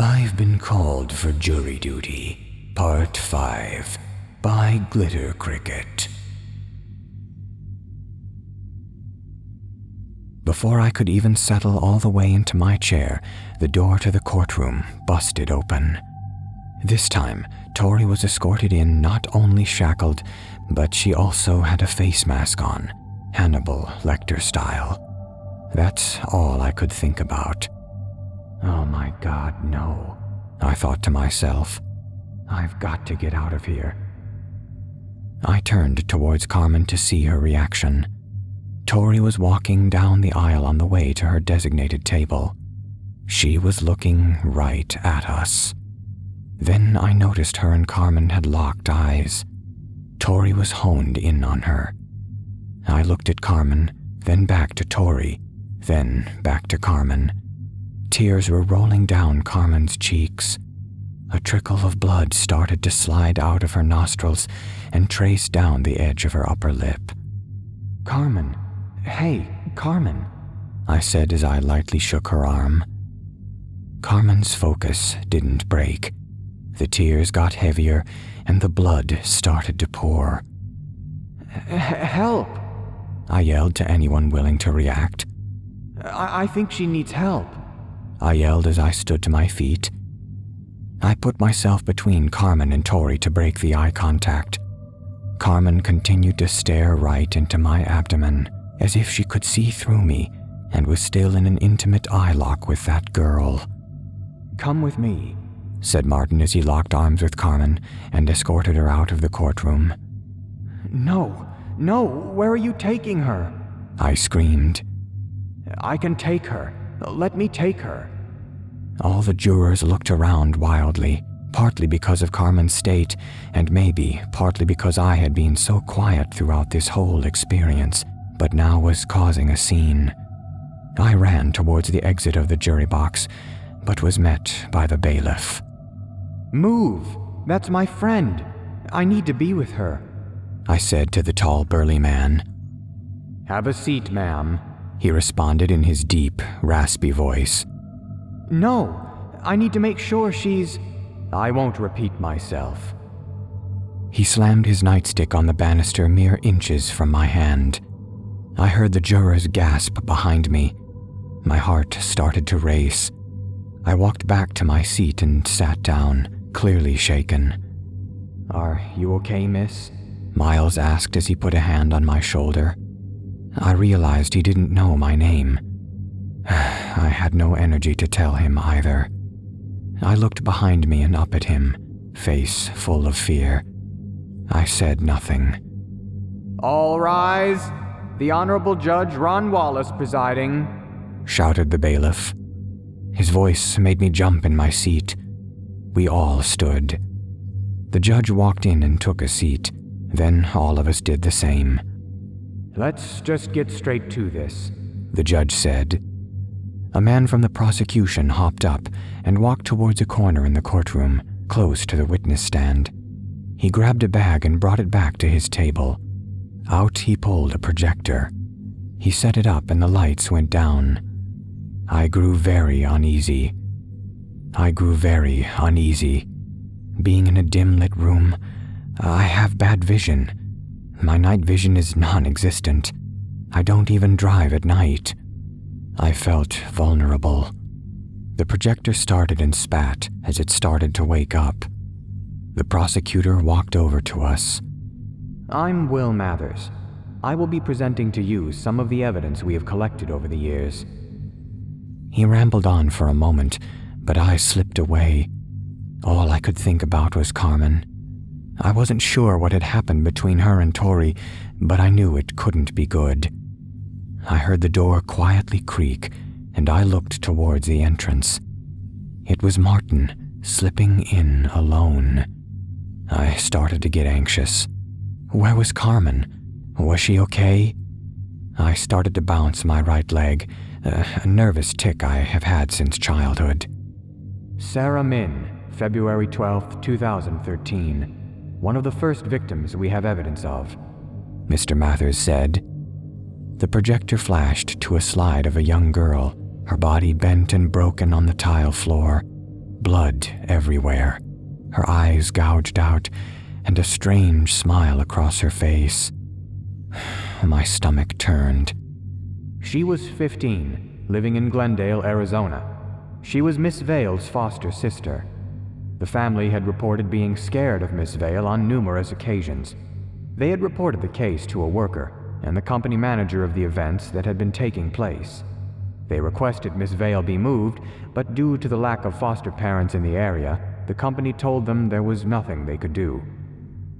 I've been called for jury duty, Part 5, by Glitter Cricket. Before I could even settle all the way into my chair, the door to the courtroom busted open. This time, Tori was escorted in not only shackled, but she also had a face mask on, Hannibal Lecter style. That's all I could think about. Oh my God, no, I thought to myself. I've got to get out of here. I turned towards Carmen to see her reaction. Tori was walking down the aisle on the way to her designated table. She was looking right at us. Then I noticed her and Carmen had locked eyes. Tori was honed in on her. I looked at Carmen, then back to Tori, then back to Carmen. Tears were rolling down Carmen's cheeks. A trickle of blood started to slide out of her nostrils and trace down the edge of her upper lip. "Carmen, hey, Carmen," I said as I lightly shook her arm. Carmen's focus didn't break. The tears got heavier and the blood started to pour. "Help!" I yelled to anyone willing to react. I think she needs help," I yelled as I stood to my feet. I put myself between Carmen and Tori to break the eye contact. Carmen continued to stare right into my abdomen, as if she could see through me and was still in an intimate eye lock with that girl. "Come with me," said Martin as he locked arms with Carmen and escorted her out of the courtroom. No, where are you taking her?" I screamed. "I can take her. Let me take her." All the jurors looked around wildly, partly because of Carmen's state, and maybe partly because I had been so quiet throughout this whole experience, but now was causing a scene. I ran towards the exit of the jury box, but was met by the bailiff. "Move! That's my friend. I need to be with her," I said to the tall, burly man. "Have a seat, ma'am," he responded in his deep, raspy voice. "No, I need to make sure she's—" "I won't repeat myself." He slammed his nightstick on the banister mere inches from my hand. I heard the jurors gasp behind me. My heart started to race. I walked back to my seat and sat down, clearly shaken. "Are you okay, miss?" Miles asked as he put a hand on my shoulder. I realized he didn't know my name. I had no energy to tell him either. I looked behind me and up at him, face full of fear. I said nothing. "All rise! The Honorable Judge Ron Wallace presiding," shouted the bailiff. His voice made me jump in my seat. We all stood. The judge walked in and took a seat. Then all of us did the same. "Let's just get straight to this," the judge said. A man from the prosecution hopped up and walked towards a corner in the courtroom, close to the witness stand. He grabbed a bag and brought it back to his table. Out he pulled a projector. He set it up and the lights went down. I grew very uneasy. Being in a dim-lit room, I have bad vision. My night vision is non-existent. I don't even drive at night. I felt vulnerable. The projector started and spat as it started to wake up. The prosecutor walked over to us. "I'm Will Mathers. I will be presenting to you some of the evidence we have collected over the years." He rambled on for a moment, but I slipped away. All I could think about was Carmen. I wasn't sure what had happened between her and Tori, but I knew it couldn't be good. I heard the door quietly creak, and I looked towards the entrance. It was Martin, slipping in alone. I started to get anxious. Where was Carmen? Was she okay? I started to bounce my right leg, a nervous tic I have had since childhood. "Sarah Min, February 12th, 2013. One of the first victims we have evidence of," Mr. Mathers said. The projector flashed to a slide of a young girl, her body bent and broken on the tile floor. blood everywhere, her eyes gouged out, and a strange smile across her face. My stomach turned. She was 15, living in Glendale, Arizona. She was Miss Vale's foster sister. The family had reported being scared of Miss Vale on numerous occasions. They had reported the case to a worker and the company manager of the events that had been taking place. They requested Miss Vale be moved, but due to the lack of foster parents in the area, the company told them there was nothing they could do.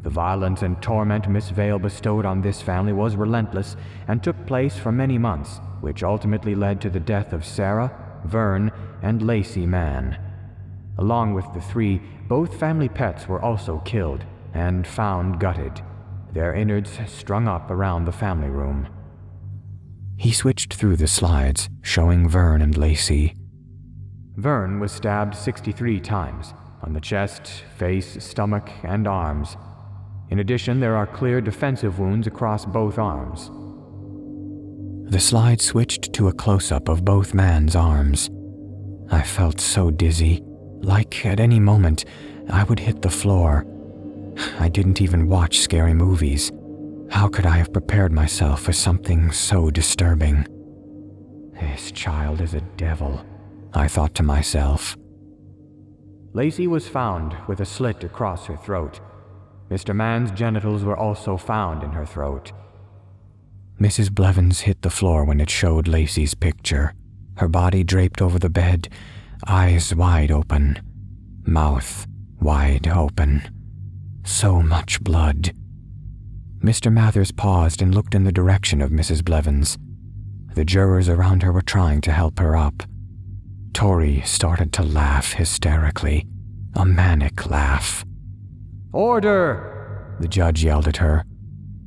The violence and torment Miss Vale bestowed on this family was relentless and took place for many months, which ultimately led to the death of Sarah, Vern, and Lacey Mann. Along with the three, both family pets were also killed and found gutted, their innards strung up around the family room. He switched through the slides, showing Vern and Lacey. Vern was stabbed 63 times, on the chest, face, stomach, and arms. In addition, there are clear defensive wounds across both arms. The slide switched to a close-up of both Mann's arms. I felt so dizzy, like at any moment I would hit the floor. I didn't even watch scary movies. How could I have prepared myself for something so disturbing? This child is a devil, I thought to myself. Lacey was found with a slit across her throat. Mr. Mann's genitals were also found in her throat. Mrs. Blevins hit the floor when it showed Lacey's picture, her body draped over the bed, eyes wide open, mouth wide open. So much blood. Mr. Mathers paused and looked in the direction of Mrs. Blevins. The jurors around her were trying to help her up. Tori started to laugh hysterically, a manic laugh. "Order!" the judge yelled at her.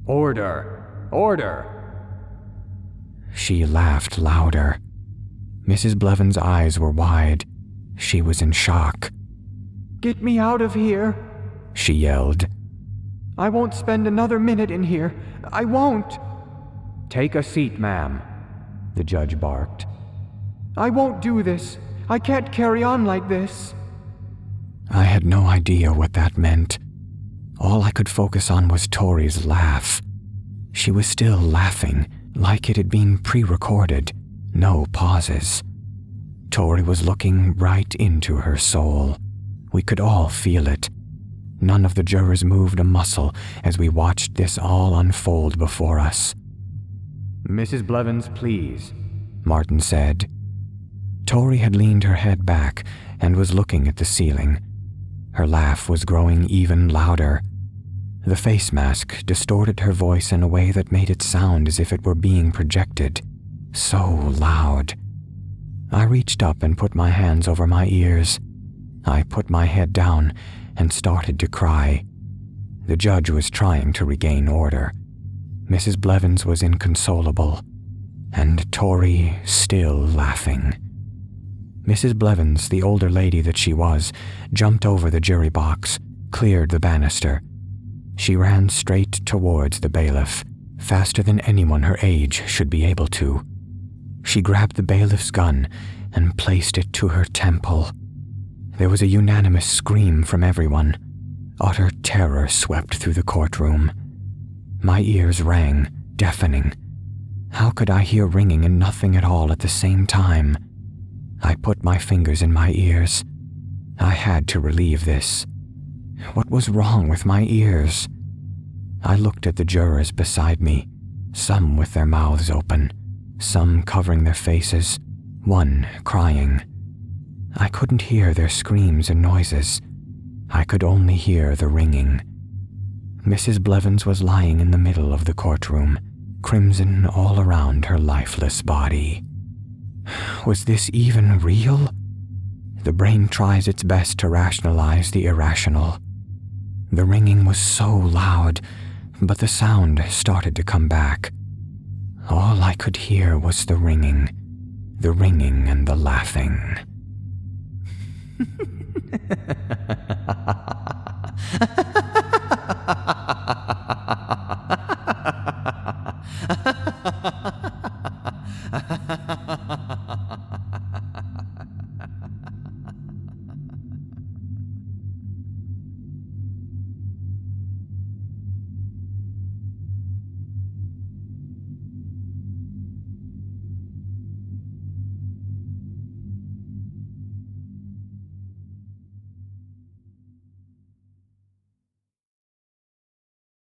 "Order! Order!" She laughed louder. Mrs. Blevins' eyes were wide. She was in shock. "Get me out of here!" she yelled. "I won't spend another minute in here. I won't!" "Take a seat, ma'am," the judge barked. "I won't do this. I can't carry on like this." I had no idea what that meant. All I could focus on was Tori's laugh. She was still laughing, like it had been pre-recorded, no pauses. Tori was looking right into her soul. We could all feel it. None of the jurors moved a muscle as we watched this all unfold before us. "Mrs. Blevins, please," Martin said. Tori had leaned her head back and was looking at the ceiling. Her laugh was growing even louder. The face mask distorted her voice in a way that made it sound as if it were being projected. So loud. I reached up and put my hands over my ears. I put my head down and started to cry. The judge was trying to regain order. Mrs. Blevins was inconsolable, and Tori still laughing. Mrs. Blevins, the older lady that she was, jumped over the jury box, cleared the banister. She ran straight towards the bailiff, faster than anyone her age should be able to. She grabbed the bailiff's gun and placed it to her temple. There was a unanimous scream from everyone. Utter terror swept through the courtroom. My ears rang, deafening. How could I hear ringing and nothing at all at the same time? I put my fingers in my ears. I had to relieve this. What was wrong with my ears? I looked at the jurors beside me, some with their mouths open, some covering their faces, one crying. I couldn't hear their screams and noises. I could only hear the ringing. Mrs. Blevins was lying in the middle of the courtroom, crimson all around her lifeless body. Was this even real? The brain tries its best to rationalize the irrational. The ringing was so loud, but the sound started to come back. All I could hear was the ringing and the laughing.